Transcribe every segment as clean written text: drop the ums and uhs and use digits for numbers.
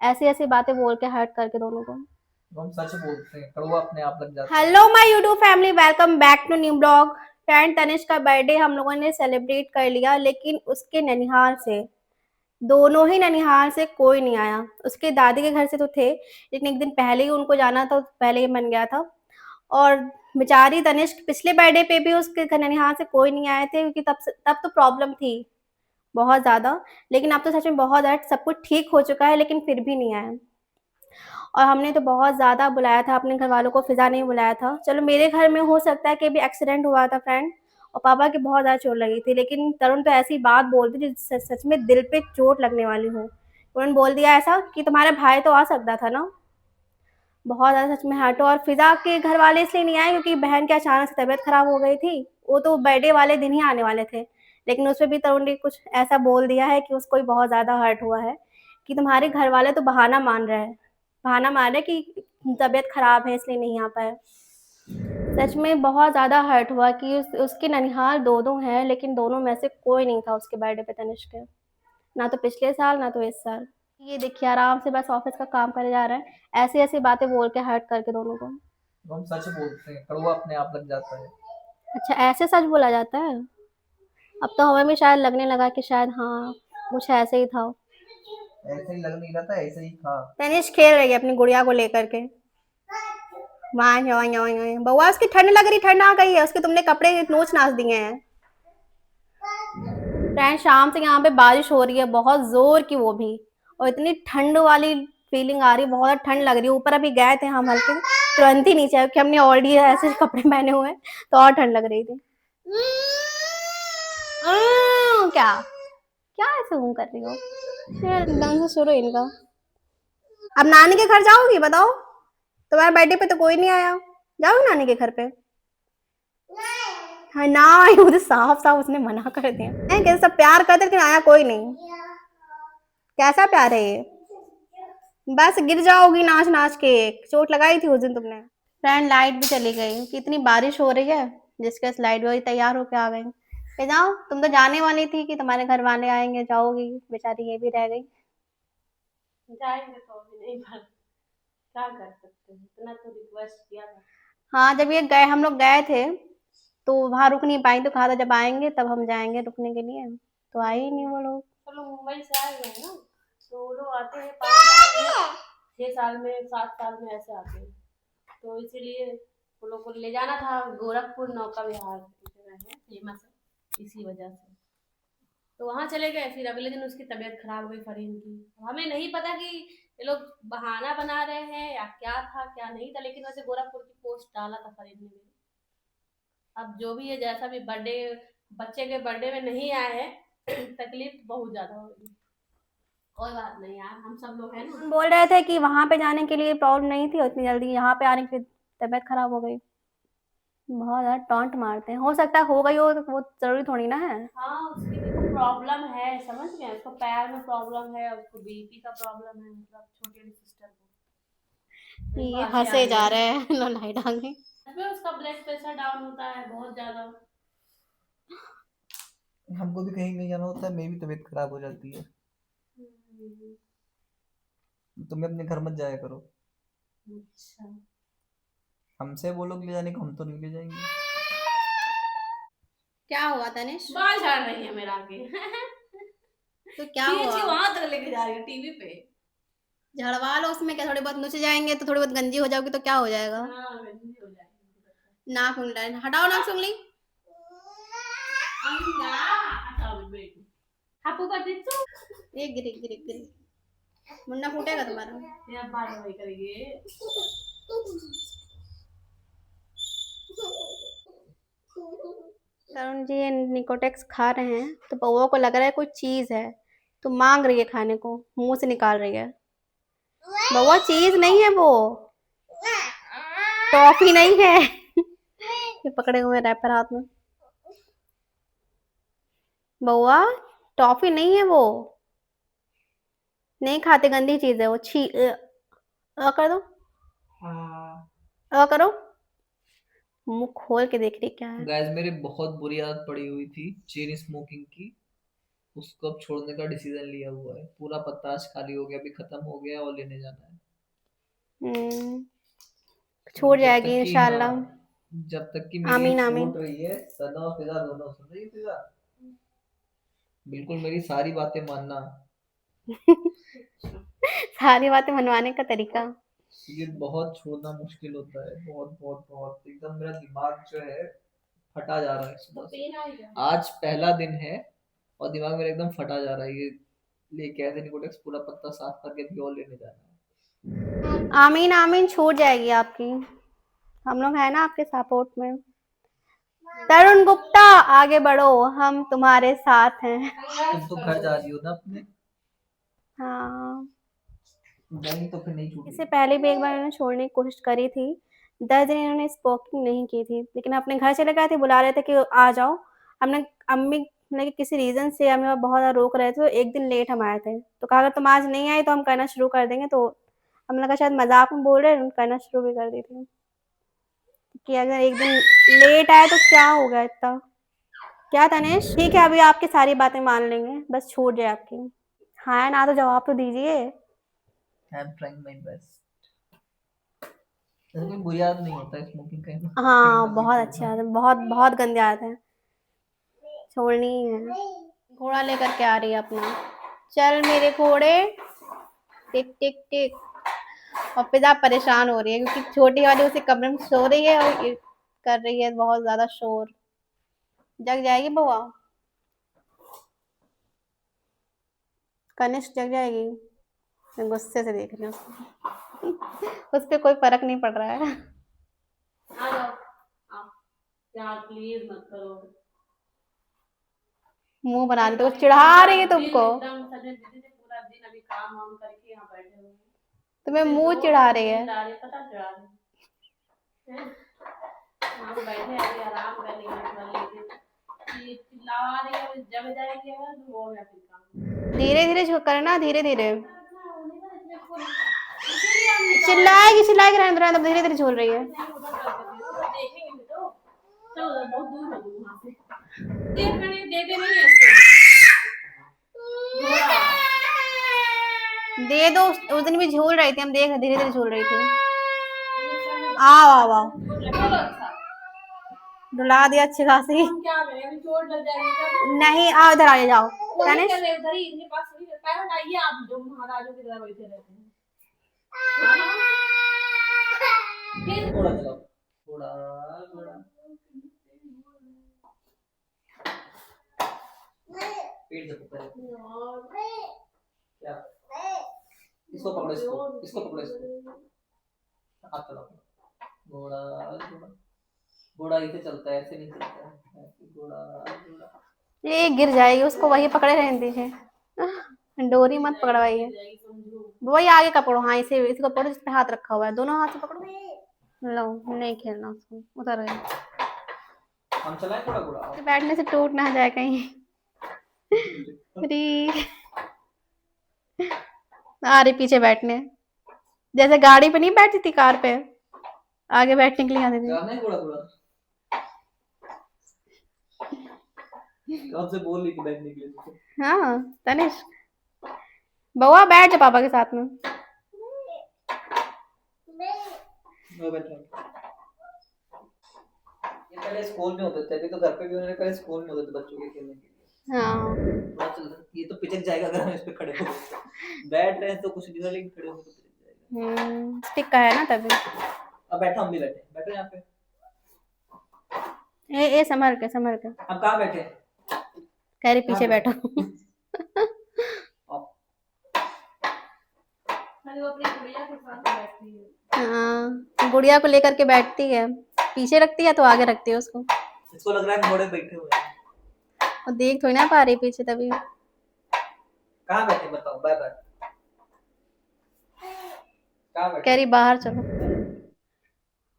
ऐसी ऐसी बातें बोल के हर्ट करके दोनों को। तो हम सच बोलते हैं, कड़वा अपने आप लग जाता है। Hello my YouTube family, welcome back to new blog. Friend Tanishk का बर्थडे हम लोगों ने सेलिब्रेट कर लिया, लेकिन उसके ननिहाल से, दोनों ही ननिहाल से कोई नहीं आया। उसके दादी के घर से तो थे, लेकिन एक दिन पहले ही उनको जाना था, पहले ही मन गया था। और बेचारी तनिष्क पिछले बर्थडे पे भी उसके घर ननिहाल से कोई नहीं आए थे, क्योंकि तब तो प्रॉब्लम थी बहुत ज़्यादा। लेकिन अब तो सच में बहुत ज़्यादा सब कुछ ठीक हो चुका है, लेकिन फिर भी नहीं आए। और हमने तो बहुत ज़्यादा बुलाया था अपने घर वालों को, फिज़ा नहीं बुलाया था। चलो मेरे घर में हो सकता है कि अभी एक्सीडेंट हुआ था फ्रेंड, और पापा की बहुत ज़्यादा चोट लगी थी, लेकिन तरुण तो ऐसी बात बोलती जो सच में दिल पे चोट लगने वाली हो। उन्होंने बोल दिया ऐसा कि तुम्हारा भाई तो आ सकता था ना। बहुत ज़्यादा सच में हर्ट। और फिज़ा के घर वाले इसलिए नहीं आए क्योंकि बहन की अचानक से तबीयत खराब हो गई थी। वो तो बर्थडे वाले दिन ही आने वाले थे, लेकिन उसमें भी तरुण ने कुछ ऐसा बोल दिया है कि उसको भी बहुत ज़्यादा हर्ट हुआ है कि तुम्हारे घर वाले तो बहाना मान रहे हैं, बहाना मान रहे कि तबीयत खराब है इसलिए नहीं आ पाए। सच में बहुत ज़्यादा हर्ट हुआ कि उसके ननिहाल दो दो हैं, लेकिन दोनों में से कोई नहीं था उसके बर्थडे पे तनिष्क के। ना तो पिछले साल, ना तो इस साल। ये देखिए आराम से बस ऑफिस का काम करे जा रहे हैं, ऐसी ऐसी बातें बोल के हर्ट करके दोनों को। तो हम सच बोलते हैं, कड़वा अपने आप लग जाता है। अच्छा, ऐसे सच बोला जाता है। अब तो हमें भी शायद लगने लगा कि शायद हाँ, कुछ ऐसे ही था। ऐसे ही लग नहीं रहा था, ऐसे ही था। तनिष्क खेल रही है अपनी गुड़िया को लेकर के। बउआ उसकी ठंड लग रही, ठंड आ गई है उसके, तुमने कपड़े नोच नाच दिए हैं। फ्रेंड शाम से यहाँ पे बारिश हो रही है बहुत जोर की, वो भी, और इतनी ठंड वाली फीलिंग आ रही है, बहुत ठंड लग रही है। ऊपर अभी गए थे हम हल्के, तुरंत ही नीचे आए, क्योंकि हमने ऑलरेडी ऐसे कपड़े पहने हुए हैं, तो और ठंड लग रही थी। क्या क्या ऐसे हूँ कर रही हो? एकदम से शुरू इनका। अब नानी के घर जाओगी बताओ? तुम्हारे बर्थडे पे तो कोई नहीं आया, जाओगी नानी के घर पे? हाँ ना, वो तो साफ साफ उसने मना कर दिया है। कैसे सब प्यार करते लेकिन आया कोई नहीं। कैसा प्यार है ये? बस गिर जाओगी नाच नाच के, चोट लगाई थी उस दिन तुमने। फ्रेंड लाइट भी चली गई, कितनी बारिश हो रही है, जिसके वजह से लाइट भी तैयार होके आ गई। पे जाओ, तुम तो जाने वाली थी कि तुम्हारे घर वाले आएंगे, जाओगी, बेचारी ये भी रह गई। जाएंगे तो अभी नहीं बात, क्या कर सकते हैं, इतना तो रिक्वेस्ट किया था। हाँ, जब ये गए, हम लोग गए थे, तो वहां रुक नहीं पाई, तो कहा था जब आएंगे तब हम जाएंगे रुकने के लिए, तो आए ही नहीं वो लोग। सब लोग मुंबई से आए हुए हैं ना, तो वो लोग आते हैं 5 साल में, 6 साल में, 7 साल में ऐसे आते हैं। तो इसीलिए वो लोग को ले जाना था गोरखपुर, नौका विहार की जगह है, फेमस है इसी वजह से। तो वहां चले गए, फिर अगले दिन उसकी तबीयत खराब हुई फरीन की। हमें नहीं पता कि ये लोग बहाना बना रहे हैं या क्या था क्या नहीं था, लेकिन वैसे गोरखपुर की पोस्ट डाला था फरीन ने मेरी। अब जो भी है, जैसा भी बर्थडे, बच्चे के बर्थडे में नहीं आए हैं तकलीफ बहुत ज्यादा होगी। कोई बात नहीं यार, हम सब लोग हैं ना। हम बोल रहे थे कि वहां पे जाने के लिए प्रॉब्लम नहीं थी, उतनी जल्दी यहाँ पे आने की तबीयत खराब हो गई। बहुत ज्यादा टॉन्ट मारते हैं, हो सकता है हो गई हो तो वो जरूरी थोड़ी ना है। हाँ, उसकी देखो प्रॉब्लम है, समझ गए, उसको पैर में प्रॉब्लम है, उसको बीपी का प्रॉब्लम है, मतलब छोटी वाली सिस्टर को। देखो ये हंसी आ हंसे रही जा है। रहे हैं लाइट आ गई। इसमें उसका ब्लड प्रेशर डाउन होता है बहुत ज्यादा। हमको भी कहीं नहीं जाना होता है, मेरी भी तबीयत खराब हो जाती है। हम्म, तुम अपने घर मत जाया करो। अच्छा। हमसे बोलोगे ले जाने को, हम तो नहीं ले जाएंगे। क्या हुआ तनिष? बाल झाड़ रही है मेरा आगे तो क्या खींच हुआ? के वहां तक लेके जा रही है टीवी पे। झड़वा लो, उसमें क्या थोड़े बहुत नुच जाएंगे तो थोड़ी बहुत गंजी हो जाओगी तो क्या हो जाएगा? हाँ, गंदी हो जाएगी। नाक उंगली हटाओ, नाक से उंगली। अंगा हटाओ बेटी। हापू का दिच्छू। ये गिरी गिरी गिरी, मुन्ना फूटेगा तुम्हारा। ये अब बात वही करेंगे। तरुण जी ये निकोटेक्स खा रहे हैं, तो बउआ को लग रहा है कोई चीज है, तो मांग रही है खाने को, मुंह से निकाल रही है। बउआ चीज नहीं है वो, टॉफी नहीं है ये पकड़े हुए रैपर हाथ में। बउआ टॉफी नहीं है वो, नहीं खाते, गंदी चीज है वो, छी कर दो, करो। मुंह खोल के देख रही क्या है। गाइस, मेरी बहुत बुरी आदत पड़ी हुई थी चेन स्मोकिंग की। उसको अब छोड़ने का डिसीजन लिया हुआ है। पूरा पत्ता आज खाली हो गया, अभी खत्म हो गया और लेने जाना है। हम्म, छूट जब जाएगी तक कि इंशाल्लाह। जब तक कि मेरी ये आमीन आमीन। छूट रही है, सना और फिजा दोनों सुन रही है। फिजा बिल्कुल मेरी सारी बातें मानना, सारी बातें मनवाने का तरीका। ये बहुत छोड़ना मुश्किल होता है। बहुत बहुत बहुत एकदम मेरा दिमाग जो है फटा जा रहा है सुबह से। आज पहला दिन है और दिमाग मेरा एकदम फटा जा रहा है। ये लेके आए थे निकोटेक्स, पूरा पत्ता साफ करके अभी और लेने जाना है। आमीन आमीन, छूट जाएगी आपकी। हम लोग हैं ना आपके सपोर्ट में। तरुण गुप्ता, आगे बढ़ो, हम तुम्हारे साथ हैं। तुम तो घर जा रही हो ना अपने, हाँ, नहीं तो फिर नहीं इससे छूटेगी। पहले भी एक बार इन्होंने छोड़ने की कोशिश करी थी। 10 दिन इन्होंने स्मोकिंग नहीं की थी, लेकिन अपने घर चले गए थे, बुला रहे थे कि आ जाओ। हमने अम्मी मतलब कि किसी रीज़न से हमें बहुत ज़्यादा रोक रहे थे, तो एक दिन लेट हम आए थे। तो कहा अगर तुम आज नहीं आई तो हम करना शुरू कर देंगे, तो हमने कहा शायद मज़ाक में बोल रहे हैं, करना शुरू भी कर दी थी। कि अगर एक दिन लेट आए तो क्या हो गया इतना? क्या तनेश? ठीक है, अभी आपकी सारी बातें मान लेंगे, बस छूट जाए आपकी। हाँ या ना तो जवाब तो दीजिए। I am trying my best. ऐसा कोई बुरी आदत नहीं होता स्मोकिंग करना, लेकिन हाँ, बस ये बहुत अच्छी छोड़ना। आदत, बहुत बहुत गंदी आदत है, छोड़नी ही है। घोड़ा लेकर के आ रही है अपना। चल मेरे घोड़े, टिक टिक टिक। और फिजा परेशान हो रही है क्योंकि छोटी वाली उसी कमरे में सो रही है और ये कर रही है बहुत ज्यादा शोर। जग जाएगी बउआ? कनिष्क जग जाएगी? मैं गुस्से से देख रही हूँ उसको। उस पर कोई फर्क नहीं पड़ रहा है। आ जाओ, आओ। यार प्लीज मत करो। मुंह बना रही, तो चिढ़ा रही है तुमको। एकदम सजे दीदी ने पूरा दिन अभी काम वाम करके यहाँ बैठे हुए हैं। तुम्हें मुंह चिढ़ा रही है। पता चिढ़ा रही है। हम बैठे अभी आराम कर रही हैं, चिल्ला रही है, जब जाएगी अगर तो वो है फिर काम। धीरे धीरे करना, धीरे धीरे। चिल्लाएगी चिल्लाएगी, रहने दो, धीरे धीरे झूल रही है। देखेंगे तो चलो बहुत दूर हो वहां से। देते नहीं है इसको। दे दो, उस दिन भी झूल रही थी, हम देख धीरे धीरे झूल रही थी। आओ आओ आओ, रुला दिया अच्छी खासी। क्या करें, अभी चोट लग जाएगी। नहीं, आओ इधर आ जाओ। तनिष, इधर ही इनके पास थोड़ी पैर आइए, आप जो महाराजों की तरह बैठे रहते हैं। थोड़ा चलाओ, थोड़ा थोड़ा पेट से पकड़ो। क्या? इसको पकड़ो, इसको पकड़ो, इसको हाथ चलाओ। घोड़ा घोड़ा घोड़ा ऐसे चलता है, ऐसे नहीं चलता है। घोड़ा घोड़ा ये गिर जाएगी, उसको वही पकड़े रहने दीजिए, डोरी मत पकड़वाइए। वही आगे का पकड़ो, हाँ इसे, इसको पकड़ो, इस पे हाथ रखा हुआ है, दोनों हाथ से पकड़ो। लो, नहीं खेलना उसको, उतर गए। हम चलाएं थोड़ा घोड़ा। तो बैठने से टूट ना जाए कहीं। फ्री आ रही पीछे बैठने, जैसे गाड़ी पे नहीं बैठती थी, कार पे आगे बैठने के लिए आती थी। चलाना है घोड़ा घोड़ा। कब से बोल रही थी बैठने के लिए। हाँ तनिष, बउआ बैठ जा पापा के साथ में। मैं बैठ रहा। ये पहले स्कूल में होते थे, अभी तो घर पे भी उन्होंने पहले स्कूल में होते थे बच्चों के खेलने के लिए। हाँ, थोड़ा चल, ये तो पिचक जाएगा अगर हम इस पे खड़े हो गए। बैठ रहे हैं तो कुछ नहीं होगा, लेकिन खड़े हो तो पिचक जाएगा। स्टिक का है ना तभी। अब बैठो, हम भी बैठे बैठो यहाँ पे। ए संभल के संभल के, हम कहाँ बैठे? कह रही पीछे बैठो। वो अपनी गुड़िया के साथ बैठती है। हाँ, गुड़िया को लेकर के बैठती है, पीछे रखती है तो आगे रखती है उसको। इसको लग रहा है घोड़े बैठे हुए हैं। और देख थोड़ी ना पा रही पीछे, तभी। कहाँ बैठे बताओ, बाय बाय। कहाँ बैठे? कह रही बाहर चलो।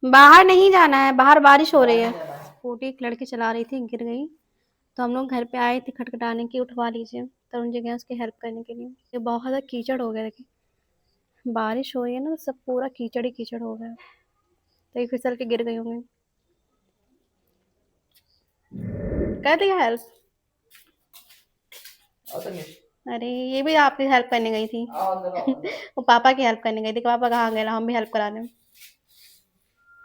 बाहर नहीं जाना है, बाहर बारिश हो रही है। स्कूटी एक लड़की चला रही थी, गिर गई, तो हम लोग घर पे आए थे खटखटाने की, उठवा लीजिए, तो उन जगह उसकी हेल्प करने के लिए। ये बहुत ज़्यादा कीचड़ हो गया, देखिए बारिश हो रही है ना, तो सब पूरा कीचड़ ही कीचड़ हो गया, तो ये फिसल के गिर गई होंगी। कर दिया हेल्प? आओ तनिष, अरे ये भी आपकी हेल्प करने गई थी। आओ अंदर आओ, अंदर आओ। वो पापा की हेल्प करने गई थी कि पापा कहाँ गए, हम भी हेल्प कराने।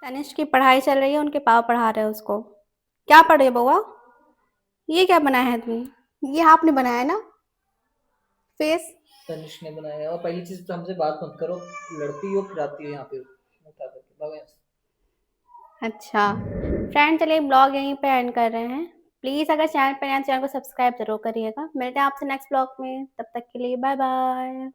तनिष्क की पढ़ाई चल रही है, उनके पापा पढ़ा रहे हैं उसको। क्या पढ़ रही है बउआ? ये क्या बनाया है तुमने? ये आपने बनाया ना फेस? तनिष ने बनाया। और पहली चीज तो हमसे बात मत करो, लड़ती हो फिर आती हो यहाँ पे उठा करके, भागो यहाँ से। अच्छा फ्रेंड, चलिए ब्लॉग यहीं पे एंड कर रहे हैं। प्लीज़ अगर चैनल पर नए हैं, चैनल को सब्सक्राइब जरूर करिएगा। मिलते हैं आपसे नेक्स्ट ब्लॉग में, तब तक के लिए बाय बाय।